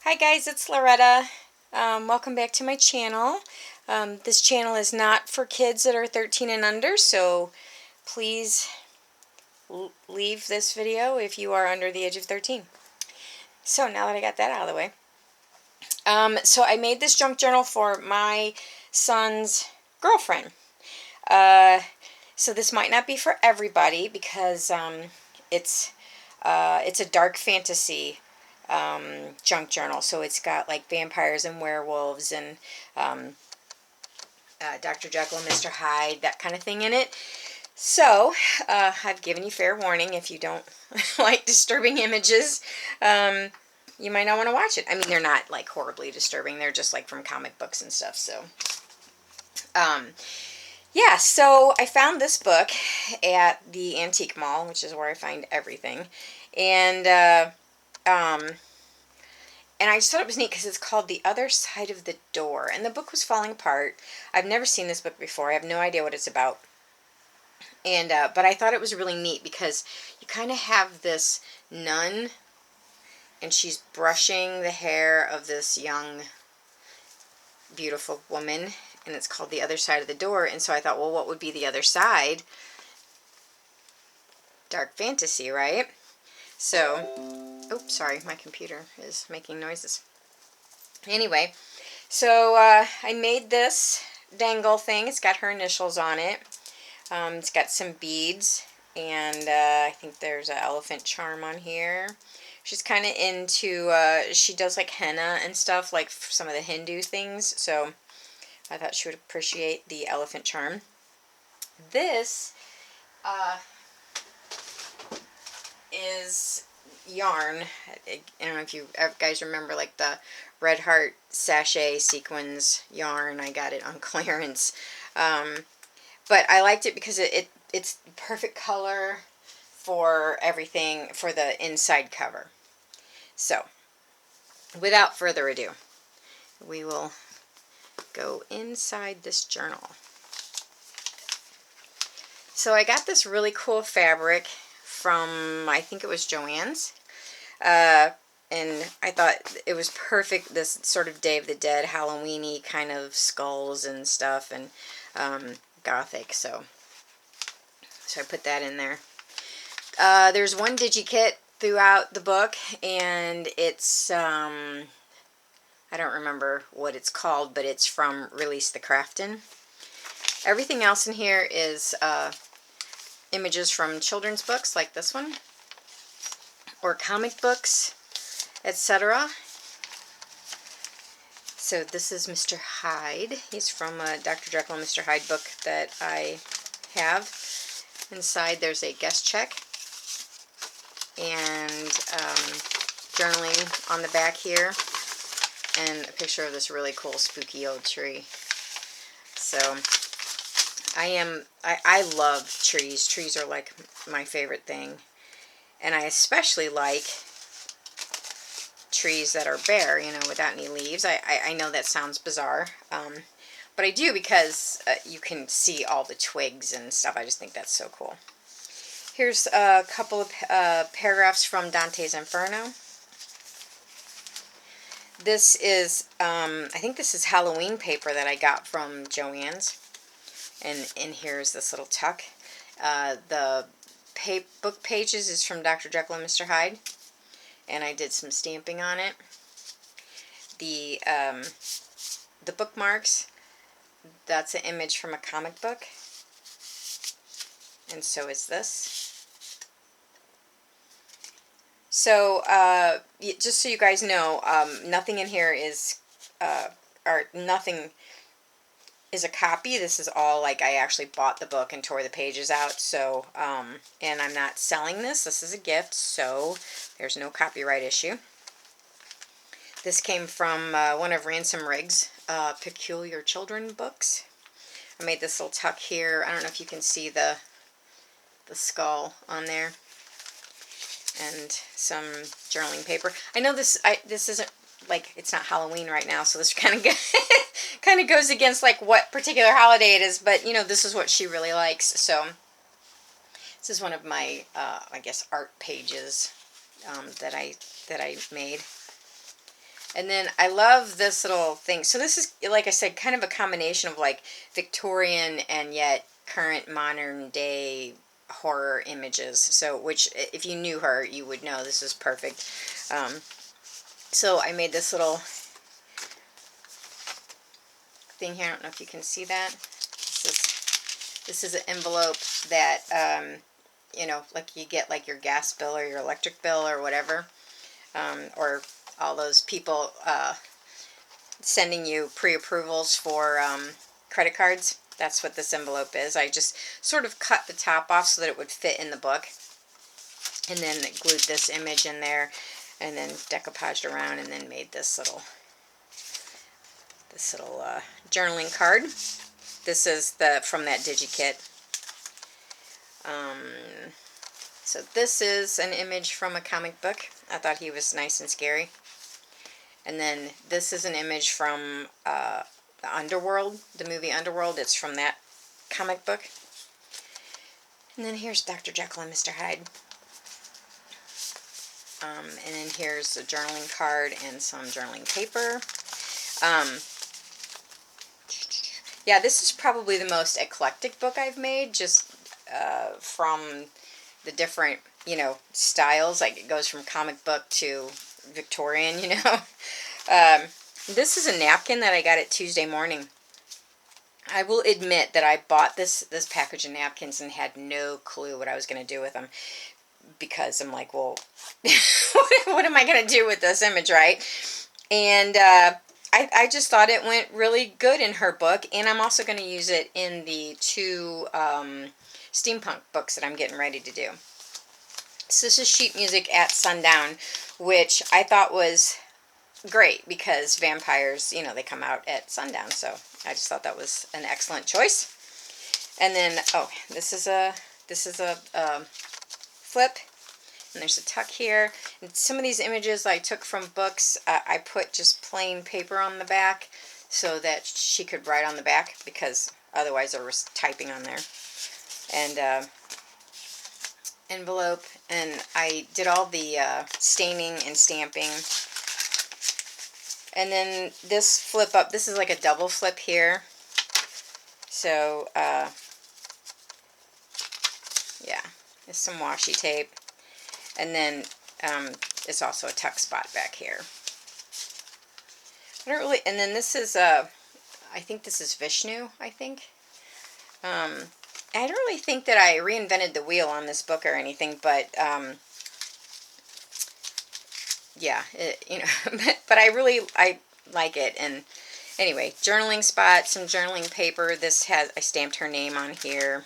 Hi guys, it's Loretta. Welcome back to my channel. This channel is not for kids that are 13 and under, so please leave this video if you are under the age of 13. So now that I got that out of the way. So I made this junk journal for my son's girlfriend. So this might not be for everybody because it's a dark fantasy junk journal. So it's got like vampires and werewolves and Dr. Jekyll and Mr. Hyde, that kind of thing in it. So I've given you fair warning if you don't like disturbing images. You might not want to watch it. I mean, they're not like horribly disturbing. They're just like from comic books and stuff. So yeah, so I found this book at the antique mall, which is where I find everything. And I just thought it was neat because it's called The Other Side of the Door. And the book was falling apart. I've never seen this book before. I have no idea what it's about. And but I thought it was really neat because you kind of have this nun, and she's brushing the hair of this young, beautiful woman. And it's called The Other Side of the Door. And so I thought, well, what would be the other side? Dark fantasy, right? So, oops, sorry, my computer is making noises. Anyway, so I made this dangle thing. It's got her initials on it. It's got some beads, and I think there's an elephant charm on here. She's kind of into, she does like henna and stuff, like some of the Hindu things, so I thought she would appreciate the elephant charm. This is yarn. I don't know if you guys remember like the Red Heart sachet sequins yarn. I got it on clearance. But I liked it because it's perfect color for everything, for the inside cover. So, without further ado, we will go inside this journal. So I got this really cool fabric from, I think it was Joann's. And I thought it was perfect, this sort of Day of the Dead, Halloween-y kind of skulls and stuff, and gothic, so I put that in there. There's one digikit throughout the book, and it's, I don't remember what it's called, but it's from Release the Craftin'. Everything else in here is images from children's books, like this one, or comic books, etc. So this is Mr. Hyde. He's from a Dr. Jekyll and Mr. Hyde book that I have. Inside there's a guest check and journaling on the back here, and a picture of this really cool spooky old tree. So I love trees. Trees are like my favorite thing. And I especially like trees that are bare, you know, without any leaves. I know that sounds bizarre, but I do because you can see all the twigs and stuff. I just think that's so cool. Here's a couple of paragraphs from Dante's Inferno. This is, I think this is Halloween paper that I got from Joann's. And in here is this little tuck. The book pages is from Dr. Jekyll and Mr. Hyde. And I did some stamping on it. The bookmarks, that's an image from a comic book. And so is this. So, just so you guys know, nothing in here is, or nothing is a copy. This is all like I actually bought the book and tore the pages out. So, and I'm not selling this. This is a gift, so there's no copyright issue. This came from one of Ransom Riggs' Peculiar Children books. I made this little tuck here. I don't know if you can see the skull on there. And some journaling paper. I know this isn't, like, it's not Halloween right now, so this kind of kind of goes against like what particular holiday it is, but you know, this is what she really likes. So this is one of my I guess art pages that I made. And then I love this little thing. So this is, like I said, kind of a combination of like Victorian and yet current modern day horror images. So, which if you knew her, you would know this is perfect. So I made this little thing here. I don't know if you can see that. This is an envelope that, you know, like you get like your gas bill or your electric bill or whatever. Or all those people sending you pre-approvals for credit cards. That's what this envelope is. I just sort of cut the top off so that it would fit in the book. And then glued this image in there. And then decoupaged around and then made this little journaling card. This is from that DigiKit. So this is an image from a comic book. I thought he was nice and scary. And then this is an image from the Underworld, the movie Underworld. It's from that comic book. And then here's Dr. Jekyll and Mr. Hyde. And then here's a journaling card and some journaling paper. Yeah, this is probably the most eclectic book I've made, just from the different, you know, styles. Like it goes from comic book to Victorian, you know. This is a napkin that I got at Tuesday Morning. I will admit that I bought this package of napkins and had no clue what I was going to do with them. Because I'm like, well, what am I going to do with this image, right? And I just thought it went really good in her book. And I'm also going to use it in the 2 steampunk books that I'm getting ready to do. So this is Sheet Music at Sundown, which I thought was great because vampires, you know, they come out at sundown. So I just thought that was an excellent choice. And then, oh, this is a flip, and there's a tuck here. And some of these images I took from books. I put just plain paper on the back so that she could write on the back, because otherwise there was typing on there. And envelope, and I did all the staining and stamping. And then this flip up, this is like a double flip here. So yeah, there's some washi tape. And then it's also a tuck spot back here. I don't really, and then this is, I think this is Vishnu, I think. I don't really think that I reinvented the wheel on this book or anything, but yeah, you know, but I like it. And anyway, journaling spot, some journaling paper. I stamped her name on here.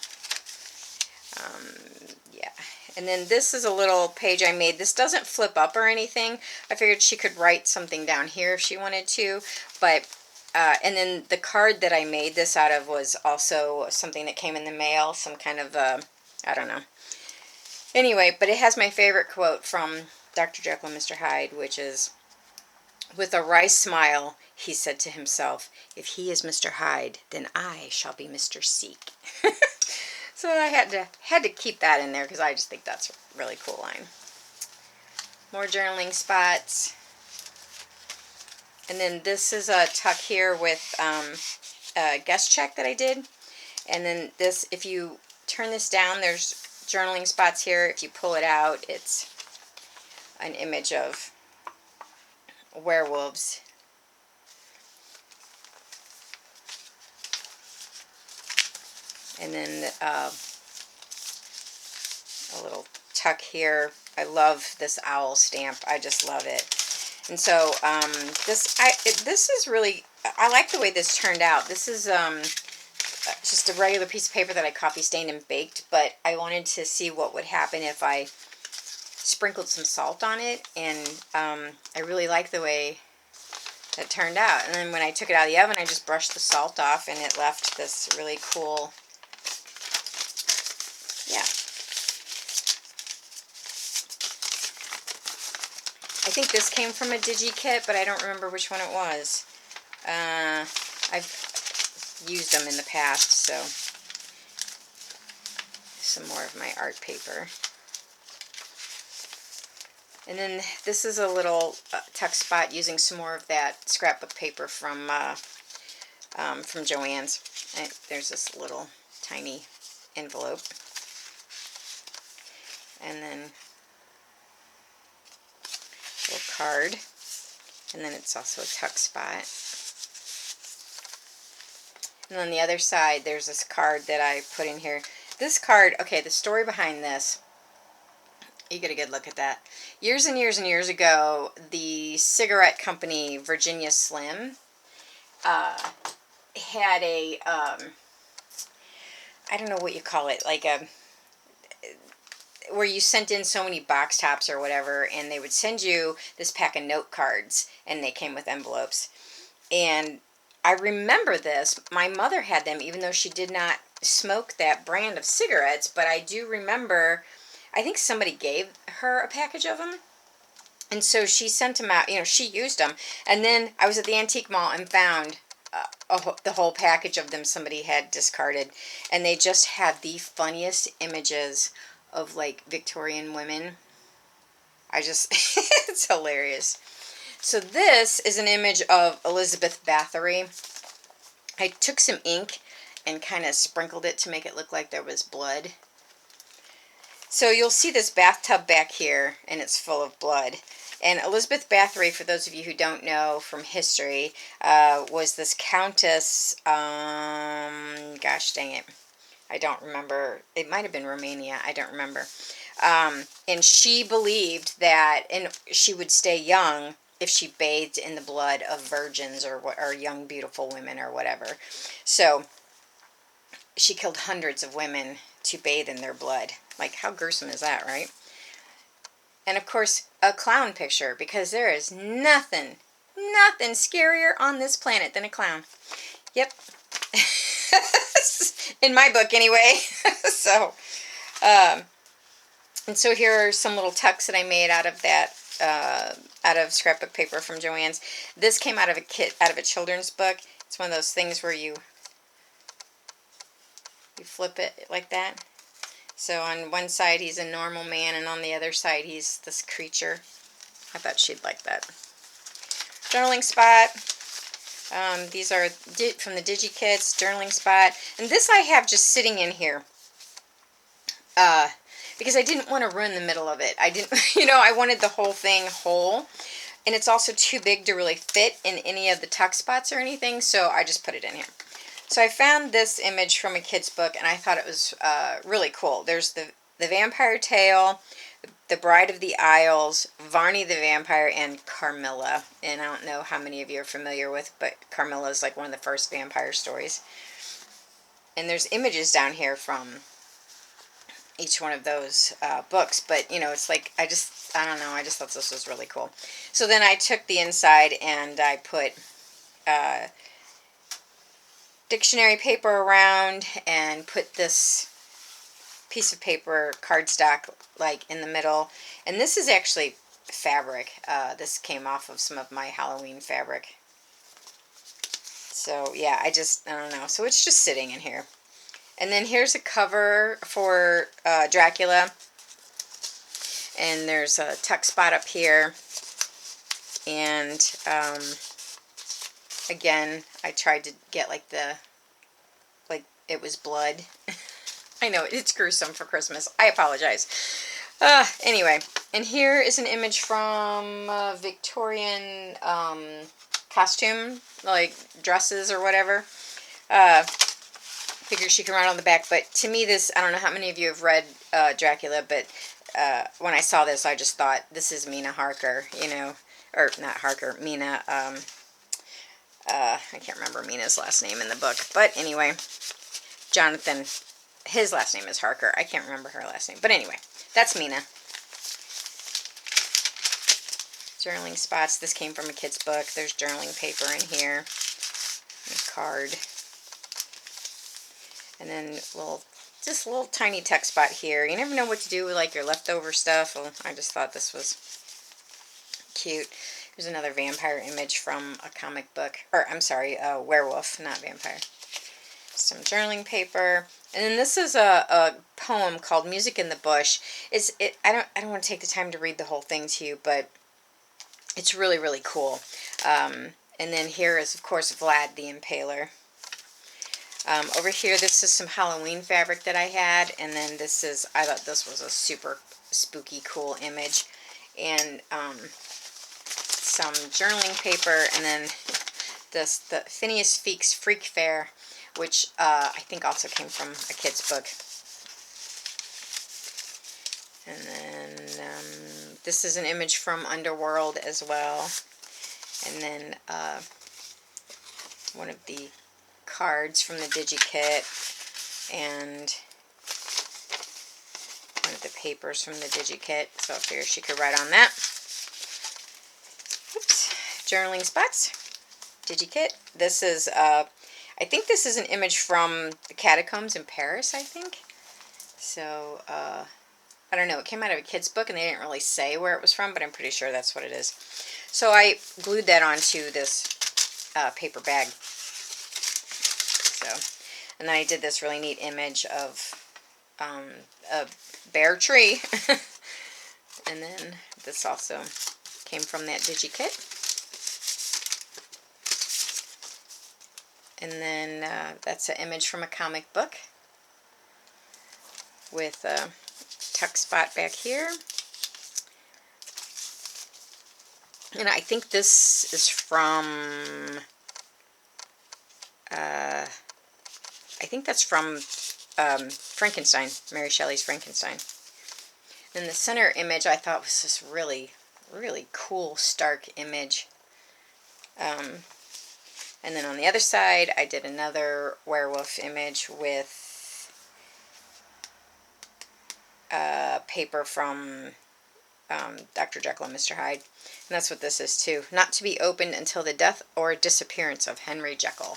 Yeah. And then this is a little page I made. This doesn't flip up or anything. I figured she could write something down here if she wanted to. But, and then the card that I made this out of was also something that came in the mail. Some kind of, I don't know. Anyway, but it has my favorite quote from Dr. Jekyll and Mr. Hyde, which is, "With a wry smile, he said to himself, if he is Mr. Hyde, then I shall be Mr. Seek." So I had to keep that in there because I just think that's a really cool line. More journaling spots. And then this is a tuck here with a guest check that I did. And then this, if you turn this down, there's journaling spots here. If you pull it out, it's an image of werewolves. And then a little tuck here. I love this owl stamp. I just love it. And so this is really, I like the way this turned out. This is just a regular piece of paper that I copy stained and baked, but I wanted to see what would happen if I sprinkled some salt on it, and I really like the way it turned out. And then when I took it out of the oven, I just brushed the salt off, and it left this really cool, yeah. I think this came from a DigiKit, but I don't remember which one it was. I've used them in the past, so some more of my art paper. And then this is a little tuck spot using some more of that scrapbook paper from Joann's. And there's this little tiny envelope. And then a little card. And then it's also a tuck spot. And on the other side, there's this card that I put in here. This card, okay, the story behind this, you get a good look at that. Years and years and years ago, the cigarette company Virginia Slim had a, I don't know what you call it, like a, where you sent in so many box tops or whatever, and they would send you this pack of note cards, and they came with envelopes. And I remember this. My mother had them, even though she did not smoke that brand of cigarettes, but I do remember, I think somebody gave her a package of them. And so she sent them out, she used them. And then I was at the antique mall and found the whole package of them somebody had discarded. And they just had the funniest images of, like, Victorian women. It's hilarious. So this is an image of Elizabeth Bathory. I took some ink and kind of sprinkled it to make it look like there was blood. So you'll see this bathtub back here, and it's full of blood. And Elizabeth Bathory, for those of you who don't know from history, was this countess, gosh dang it, I don't remember. It might have been Romania. I don't remember. And she believed that she would stay young if she bathed in the blood of virgins or young beautiful women or whatever. So she killed hundreds of women to bathe in their blood. Like, how gruesome is that, right? And of course, a clown picture, because there is nothing scarier on this planet than a clown. Yep. In my book, anyway. So, and so here are some little tucks that I made out of that, out of scrapbook paper from Joann's. This came out of a children's book. It's one of those things where you flip it like that. So on one side he's a normal man, and on the other side he's this creature. I thought she'd like that. Journaling spot. These are from the DigiKits, journaling spot. And this I have just sitting in here. Because I didn't want to ruin the middle of it. I didn't, I wanted the whole thing whole. And it's also too big to really fit in any of the tuck spots or anything, so I just put it in here. So I found this image from a kid's book, and I thought it was really cool. There's the Vampire Tale, the Bride of the Isles, Varney the Vampire, and Carmilla. And I don't know how many of you are familiar with, but Carmilla is like one of the first vampire stories. And there's images down here from each one of those books, but it's like, I don't know, I just thought this was really cool. So then I took the inside and I put dictionary paper around and put this piece of paper, cardstock, like in the middle. And this is actually fabric. This came off of some of my Halloween fabric. So yeah, I don't know. So it's just sitting in here. And then here's a cover for Dracula. And there's a tuck spot up here. And again, I tried to get like it was blood. I know, it's gruesome for Christmas. I apologize. Anyway, and here is an image from Victorian costume, like dresses or whatever. Figure she can ride on the back, but to me this, I don't know how many of you have read Dracula, but when I saw this, I just thought, this is Mina Harker, or not Harker, Mina, I can't remember Mina's last name in the book, but anyway, Jonathan, his last name is Harker. I can't remember her last name, but anyway, that's Mina. Journaling spots. This came from a kid's book. There's journaling paper in here, a card. And then just a little tiny text spot here. You never know what to do with like your leftover stuff. Well, I just thought this was cute. Here's another vampire image from a comic book. Or, I'm sorry, a werewolf, not vampire. Some journaling paper. And then this is a poem called "Music in the Bush." I don't want to take the time to read the whole thing to you, but it's really, really cool. And then here is, of course, Vlad the Impaler. Over here, this is some Halloween fabric that I had, and then I thought this was a super spooky, cool image, and some journaling paper, and then the Phineas Feek's Freak Fair, which I think also came from a kid's book. And then this is an image from Underworld as well. And then one of the cards from the DigiKit, and one of the papers from the DigiKit. So I figured she could write on that. Oops. Journaling spots. DigiKit. This is, I think this is an image from the catacombs in Paris, I think. So, I don't know. It came out of a kid's book, and they didn't really say where it was from, but I'm pretty sure that's what it is. So I glued that onto this paper bag. So, and then I did this really neat image of a bare tree. And then this also came from that DigiKit. And then that's an image from a comic book with a tuck spot back here. And I think this is from, I think that's from Frankenstein, Mary Shelley's Frankenstein. And the center image I thought was this really, really cool, stark image. And then on the other side, I did another werewolf image with paper from Dr. Jekyll and Mr. Hyde. And that's what this is too. Not to be opened until the death or disappearance of Henry Jekyll.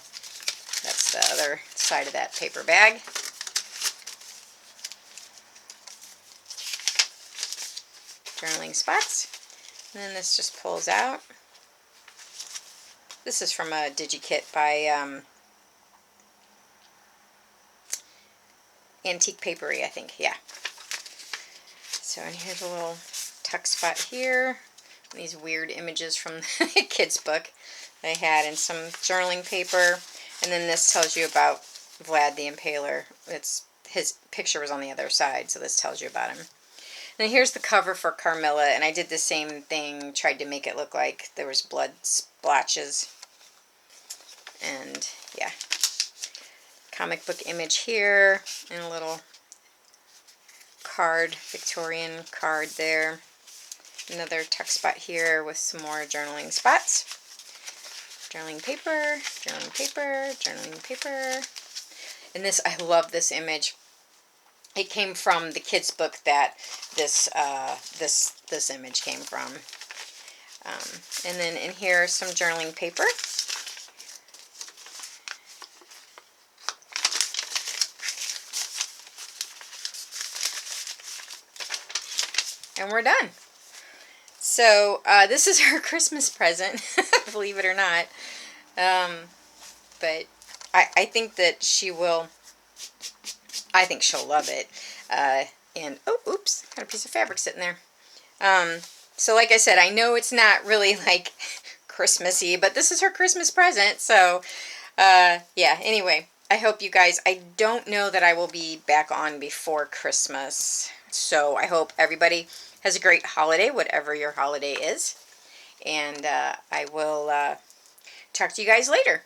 That's the other side of that paper bag. Journaling spots. And then this just pulls out. This is from a DigiKit by Antique Papery, I think. Yeah. So, and here's a little tuck spot here. These weird images from the kids' book they had, and some journaling paper. And then this tells you about Vlad the Impaler. His picture was on the other side, so this tells you about him. And here's the cover for Carmilla, and I did the same thing, tried to make it look like there was blood splotches. And yeah, comic book image here, and a little card, Victorian card there. Another tuck spot here with some more journaling spots. Journaling paper, journaling paper, journaling paper. And this, I love this image. It came from the kids' book that this image came from. And then in here, some journaling paper. And we're done. So this is her Christmas present, believe it or not. But I think that she will. I think she'll love it. And oh, oops, got a piece of fabric sitting there. So like I said, I know it's not really like Christmassy, but this is her Christmas present. So yeah. Anyway, I hope you guys. I don't know that I will be back on before Christmas. So I hope everybody has a great holiday, whatever your holiday is. And I will talk to you guys later.